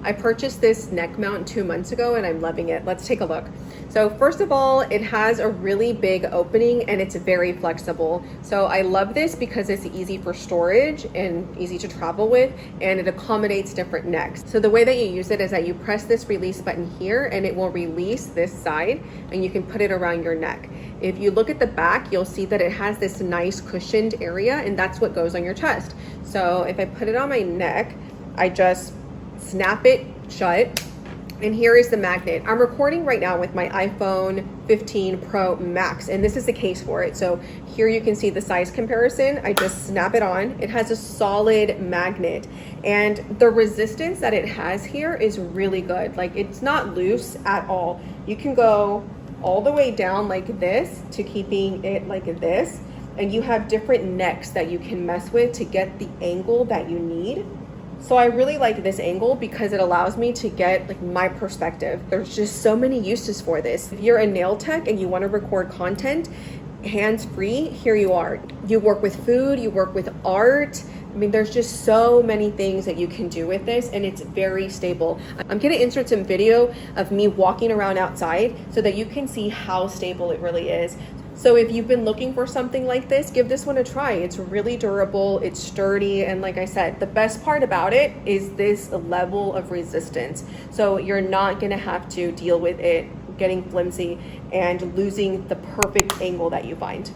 I purchased this neck mount 2 months ago and I'm loving it. Let's take a look. So first of all, it has a really big opening and it's very flexible. So I love this because it's easy for storage and easy to travel with, and it accommodates different necks. So the way that you use it is that you press this release button here and it will release this side and you can put it around your neck. If you look at the back, you'll see that it has this nice cushioned area, and that's what goes on your chest. So if I put it on my neck, I just snap it shut, and here is the magnet. I'm recording right now with my iPhone 15 Pro Max, and this is the case for it. So here you can see the size comparison. I just snap it on. It has a solid magnet, and the resistance that it has here is really good. Like, it's not loose at all. You can go all the way down like this to keeping it like this, and you have different necks that you can mess with to get the angle that you need. So I really like this angle because it allows me to get like my perspective. There's just so many uses for this. If you're a nail tech and you want to record content hands-free, here you are. You work with food, you work with art. I mean, there's just so many things that you can do with this, and it's very stable. I'm gonna insert some video of me walking around outside so that you can see how stable it really is. So if you've been looking for something like this, give this one a try. It's really durable, it's sturdy, and like I said, the best part about it is this level of resistance. So you're not gonna have to deal with it getting flimsy and losing the perfect angle that you find.